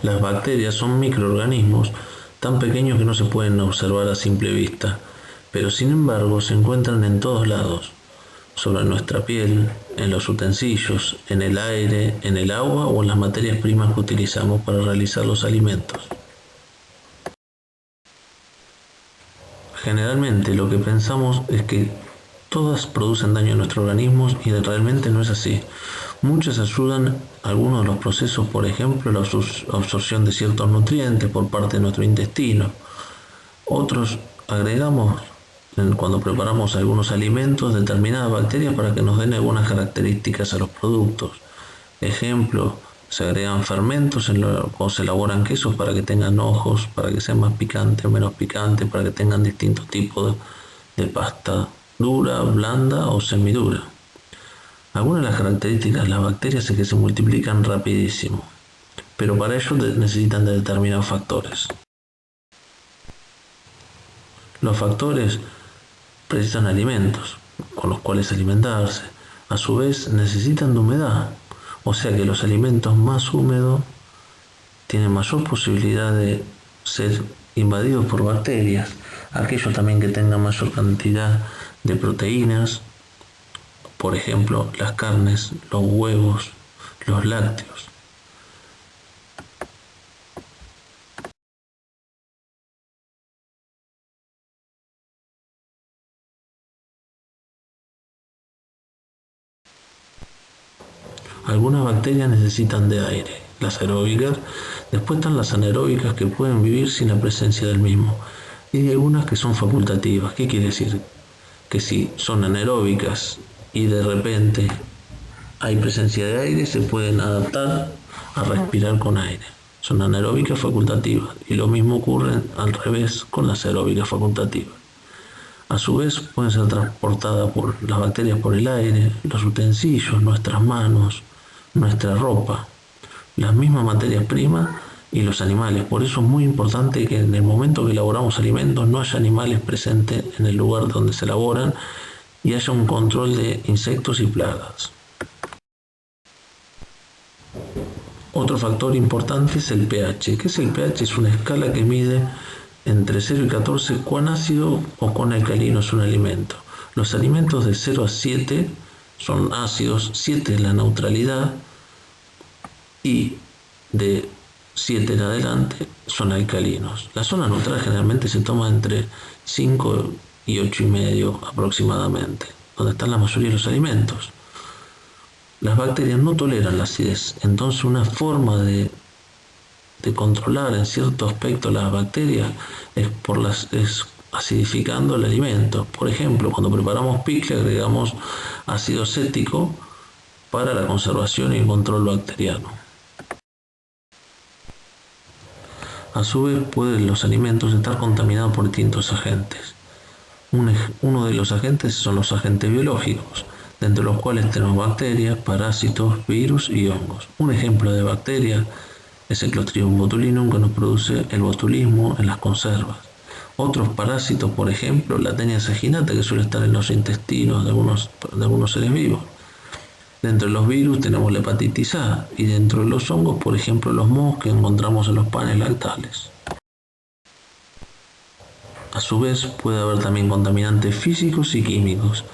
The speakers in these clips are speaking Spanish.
Las bacterias son microorganismos tan pequeños que no se pueden observar a simple vista, pero sin embargo se encuentran en todos lados, sobre nuestra piel, en los utensilios, en el aire, en el agua o en las materias primas que utilizamos para realizar los alimentos. Generalmente lo que pensamos es que todas producen daño a nuestros organismos y realmente no es así. Muchas ayudan a algunos de los procesos, por ejemplo, la absorción de ciertos nutrientes por parte de nuestro intestino. Otros agregamos, cuando preparamos algunos alimentos, determinadas bacterias para que nos den algunas características a los productos. Ejemplo, se agregan fermentos o se elaboran quesos para que tengan ojos, para que sean más picantes o menos picantes, para que tengan distintos tipos de pasta dura, blanda o semidura. Algunas de las características de las bacterias es que se multiplican rapidísimo, pero para ello necesitan de determinados factores. Los factores precisan alimentos con los cuales alimentarse. A su vez necesitan de humedad, o sea que los alimentos más húmedos tienen mayor posibilidad de ser invadidos por bacterias. Aquellos también que tengan mayor cantidad de proteínas, por ejemplo las carnes, los huevos, los lácteos. Algunas bacterias necesitan de aire, las aeróbicas. Después están las anaeróbicas que pueden vivir sin la presencia del mismo. Y hay algunas que son facultativas. ¿Qué quiere decir? Que si son anaeróbicas y de repente hay presencia de aire, se pueden adaptar a respirar con aire. Son anaeróbicas facultativas. Y lo mismo ocurre al revés con las aeróbicas facultativas. A su vez pueden ser transportadas por las bacterias por el aire, los utensilios, nuestras manos, nuestra ropa, las mismas materias primas y los animales. Por eso es muy importante que en el momento que elaboramos alimentos no haya animales presentes en el lugar donde se elaboran y haya un control de insectos y plagas. Otro factor importante es el pH. ¿Qué es el pH? Es una escala que mide entre 0 y 14 cuán ácido o cuán alcalino es un alimento. Los alimentos de 0 a 7 son ácidos, 7 es la neutralidad y de 7 en adelante son alcalinos. La zona neutral generalmente se toma entre 5 y 8,5 aproximadamente, donde están la mayoría de los alimentos. Las bacterias no toleran la acidez, entonces una forma de controlar en cierto aspecto las bacterias es acidificando el alimento. Por ejemplo, cuando preparamos picle agregamos ácido acético para la conservación y el control bacteriano. A su vez pueden los alimentos estar contaminados por distintos agentes. Uno de los agentes son los agentes biológicos, entre los cuales tenemos bacterias, parásitos, virus y hongos. Un ejemplo de bacteria es el Clostridium botulinum, que nos produce el botulismo en las conservas. Otros parásitos, por ejemplo, la Taenia saginata, que suele estar en los intestinos de algunos seres vivos. Dentro de los virus tenemos la hepatitis A y dentro de los hongos, por ejemplo, los mohos que encontramos en los panes lactales. A su vez puede haber también contaminantes físicos y químicos.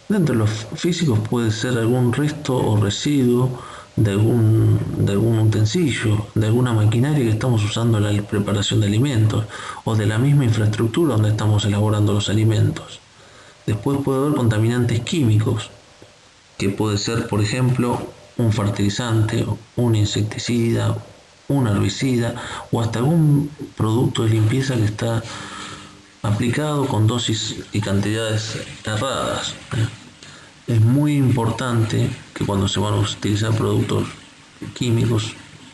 Dentro de los físicos puede ser algún resto o residuo de algún utensilio, de alguna maquinaria que estamos usando en la preparación de alimentos o de la misma infraestructura donde estamos elaborando los alimentos. Después puede haber contaminantes químicos, que puede ser, por ejemplo, un fertilizante, un insecticida, un herbicida o hasta algún producto de limpieza que está aplicado con dosis y cantidades erradas. Es muy importante que cuando se van a utilizar productos químicos,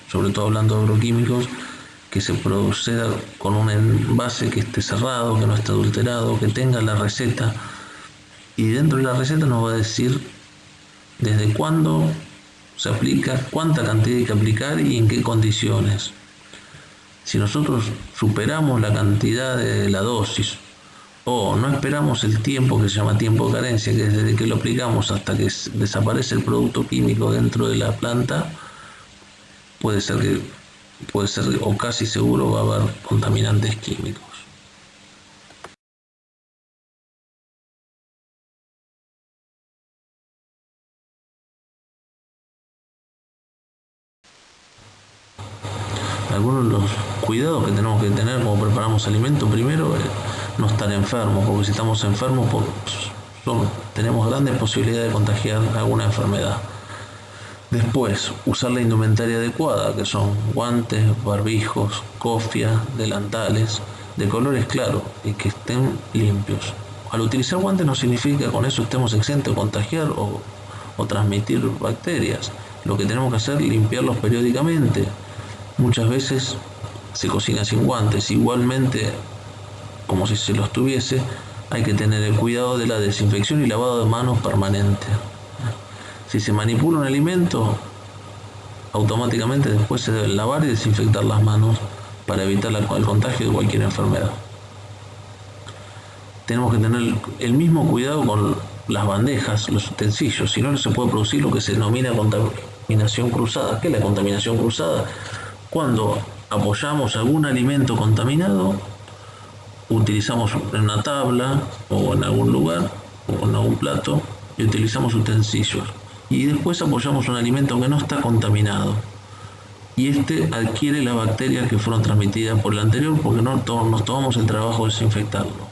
sobre todo hablando de agroquímicos, que se proceda con un envase que esté cerrado, que no esté adulterado, que tenga la receta, y dentro de la receta nos va a decir desde cuándo se aplica, cuánta cantidad hay que aplicar y en qué condiciones. Si nosotros superamos la cantidad de la dosis o no esperamos el tiempo que se llama tiempo de carencia, que es desde que lo aplicamos hasta que desaparece el producto químico dentro de la planta, puede ser que puede ser o casi seguro va a haber contaminantes químicos. Algunos de los cuidados que tenemos que tener cuando preparamos alimentos, primero es no estar enfermos, porque si estamos enfermos tenemos grandes posibilidades de contagiar alguna enfermedad. Después, usar la indumentaria adecuada, que son guantes, barbijos, cofias, delantales, de colores claros y que estén limpios. Al utilizar guantes no significa que con eso estemos exentos de contagiar o transmitir bacterias. Lo que tenemos que hacer es limpiarlos periódicamente. Muchas veces se cocina sin guantes. Igualmente, como si se los tuviese, hay que tener el cuidado de la desinfección y lavado de manos permanente. Si se manipula un alimento, automáticamente después se deben lavar y desinfectar las manos para evitar el contagio de cualquier enfermedad. Tenemos que tener el mismo cuidado con las bandejas, los utensilios, si no, no se puede producir lo que se denomina contaminación cruzada. ¿Qué es la contaminación cruzada? Cuando apoyamos algún alimento contaminado, utilizamos en una tabla o en algún lugar o en algún plato y utilizamos utensilios. Y después apoyamos un alimento que no está contaminado. Y este adquiere las bacterias que fueron transmitidas por el anterior porque no nos tomamos el trabajo de desinfectarlo.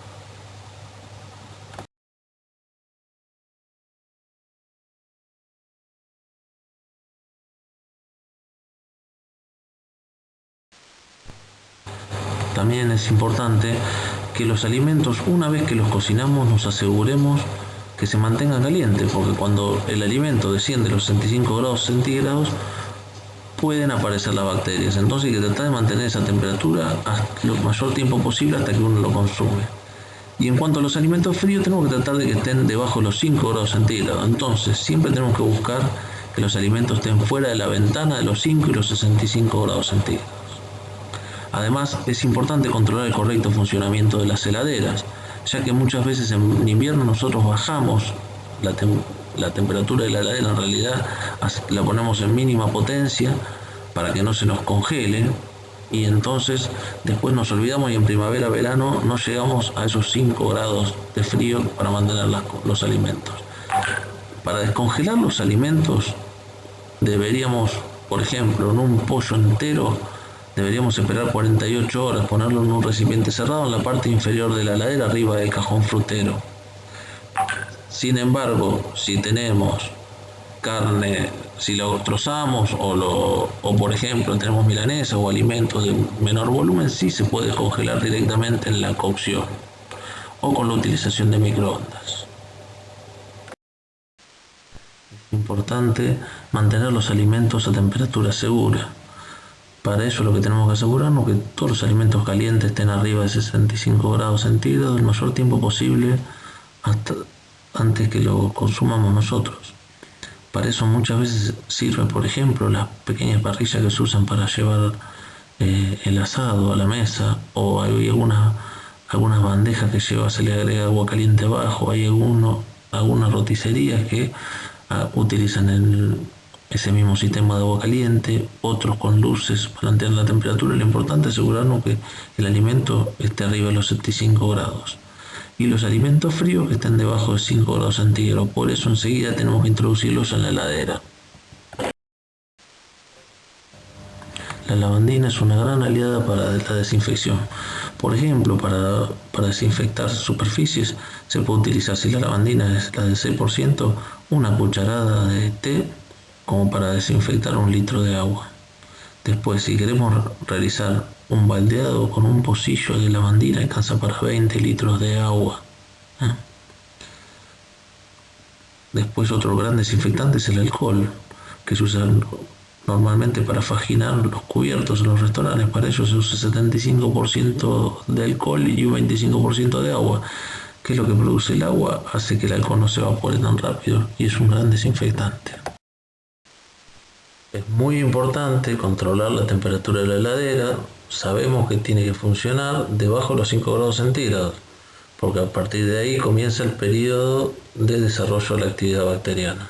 También es importante que los alimentos, una vez que los cocinamos, nos aseguremos que se mantengan calientes, porque cuando el alimento desciende a los 65 grados centígrados, pueden aparecer las bacterias. Entonces hay que tratar de mantener esa temperatura hasta lo mayor tiempo posible hasta que uno lo consume. Y en cuanto a los alimentos fríos, tenemos que tratar de que estén debajo de los 5 grados centígrados. Entonces siempre tenemos que buscar que los alimentos estén fuera de la ventana de los 5 y los 65 grados centígrados. Además, es importante controlar el correcto funcionamiento de las heladeras, ya que muchas veces en invierno nosotros bajamos la temperatura de la heladera, en realidad la ponemos en mínima potencia para que no se nos congele, y entonces después nos olvidamos y en primavera, verano no llegamos a esos 5 grados de frío para mantener los alimentos. Para descongelar los alimentos deberíamos, por ejemplo, en un pollo entero, deberíamos esperar 48 horas, ponerlo en un recipiente cerrado en la parte inferior de la heladera, arriba del cajón frutero. Sin embargo, si tenemos carne, si lo trozamos o por ejemplo tenemos milanesa o alimentos de menor volumen, sí se puede congelar directamente en la cocción o con la utilización de microondas. Es importante mantener los alimentos a temperatura segura. Para eso lo que tenemos que asegurarnos es que todos los alimentos calientes estén arriba de 65 grados centígrados el mayor tiempo posible hasta antes que lo consumamos nosotros. Para eso muchas veces sirve, por ejemplo, las pequeñas parrillas que se usan para llevar el asado a la mesa, o hay algunas bandejas que se le agrega agua caliente abajo, hay algunas roticerías que utilizan ese mismo sistema de agua caliente, otros con luces para mantener la temperatura. Lo importante es asegurarnos que el alimento esté arriba de los 75 grados y los alimentos fríos que estén debajo de 5 grados centígrados. Por eso enseguida tenemos que introducirlos en la heladera. La lavandina es una gran aliada para la desinfección. Por ejemplo, para desinfectar superficies se puede utilizar, si la lavandina es la de 6%, una cucharada de té como para desinfectar 1 litro de agua. Después, si queremos realizar un baldeado con un pocillo de lavandina, alcanza para 20 litros de agua. Después, otro gran desinfectante es el alcohol, que se usa normalmente para faginar los cubiertos en los restaurantes. Para ello se usa 75% de alcohol y un 25% de agua. ¿Qué es lo que produce el agua? Hace que el alcohol no se evapore tan rápido y es un gran desinfectante. Es muy importante controlar la temperatura de la heladera. Sabemos que tiene que funcionar debajo de los 5 grados centígrados, porque a partir de ahí comienza el periodo de desarrollo de la actividad bacteriana.